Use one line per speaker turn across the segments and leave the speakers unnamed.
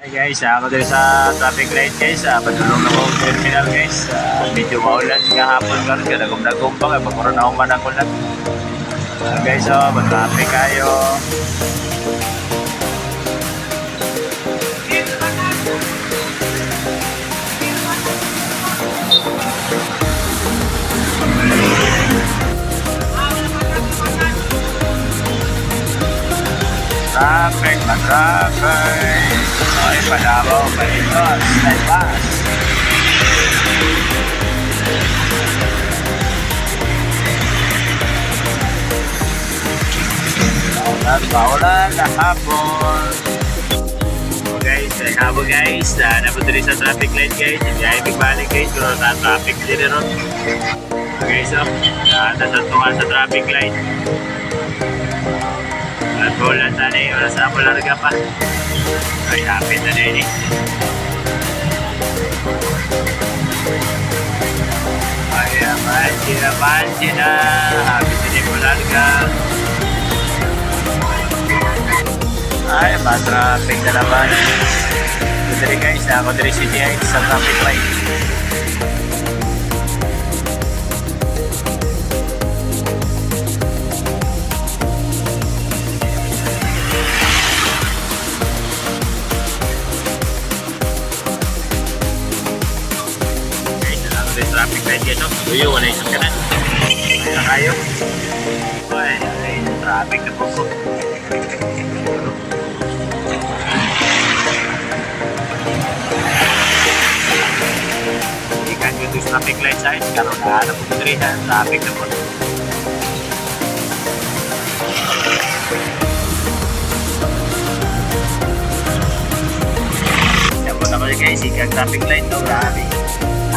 Hey guys, ako din sa traffic light guys, padulong na ko terminal guys. Medyo maulan nga hapon karon kaya nagum-nagumpang ay pagkaroon na man ako lang. Guys, traffic kayo. Traffic, traffic. Ay, padabaw pa ito. Ay, bus. Paulan na hapon. So guys, hapon guys. Napunta rin sa traffic light guys. Hindi ay magbalik guys. Pero sa traffic din rin. So guys, nasatungan sa traffic light. At paulan na rin. Wala sa larga pa. Ay, hapit na rin eh. Ay, pansin na. Hapit na rin mo larga. Ay, traffic na naman. Ito rin guys, ako rin si DI sa traffic light. Traffic light yan, no? Uyo, wala isang kanan. Ay, na kayo. Ay, traffic na po po. Ikan yung dos traffic light sa akin. Karoon na po rin na traffic na po. Yan po naman guys, ikan traffic light to. Grabe.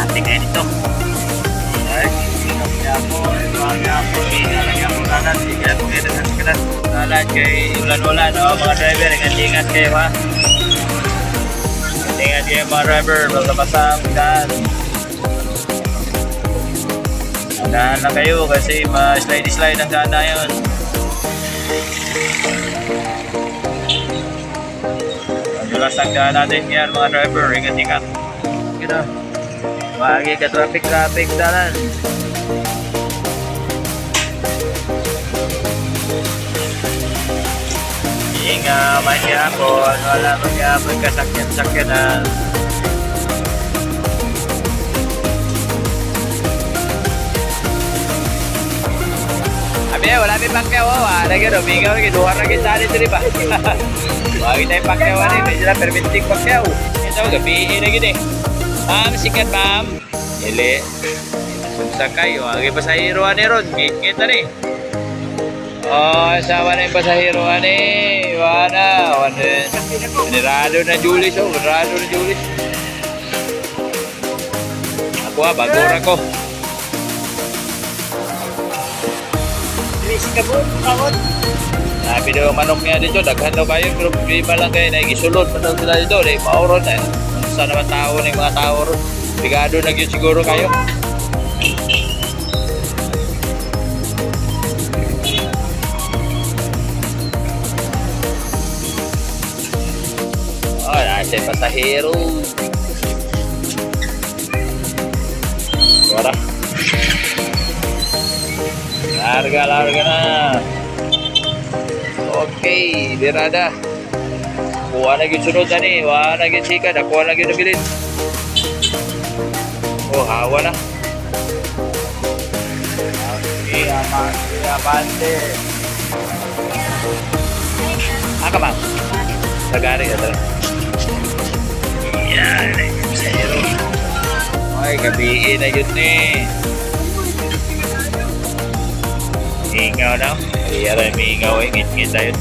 Anting kayo nito. Ay, lahat kay ulan-ulan, mga driver, ingat-ingat kayo ha. Ingat kayo mga driver, basta daan. Daan lang kayo kasi ma-slide-slide ang daan na yun. Madulas ang daan natin yan mga driver, ingat-ingat. Gina. Wagi ka traffic dalan. Inga magyapon, wala magyapon kasakyan-sakyanan. Abi, wala may pakyaw. Wala ka, bigaw na kinuha na kita dito rin ba? Wagi tayong pakyaw na rin. May sila permitting pakyaw. Ito, gabihin na gini. Ma'am, sikat ma'am. Ili. Sunsa kayo. Ang pasahero ani ron. Ngit na ni. Oh, sama na yung pasahero ani. Wana. Nirado na Julis. Oh, nirado na Julis. Ako bagor ako.
Bilis ka po, kakot.
Sabi daw manok niya dito. Daghan daw kayo. Pero lima lang kayo. Naigisulod. Manok sila dito. Pauron na. Sa naman tao ng mga tao ron. Bigado na yun siguro kayo. Oh, nasa yung pasahero. Wala. Larga na. Okay, dirada. Kuha na yung sunod na ni. Kuha na yung sika. Kuha na yung nabilin. Oh, hawa na. Okay, amante. Aka ma'am. Tagari ka talaga. Yan. Zero. Ay, gabihin na yun eh. Ingaw na. Ayara may ingaw eh. Ngit-ngit tayo.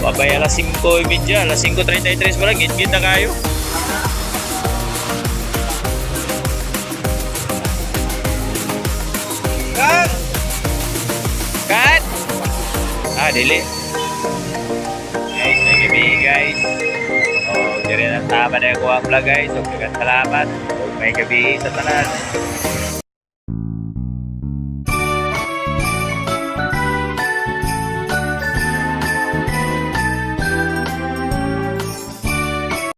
Babay alas 5:30, alas 5:33 pala, git-git na kayo. Cut! Dili. Guys, may gabi guys. Oh, diri na tama na yung kuha vlog guys. So, salamat. May gabi sa tanan.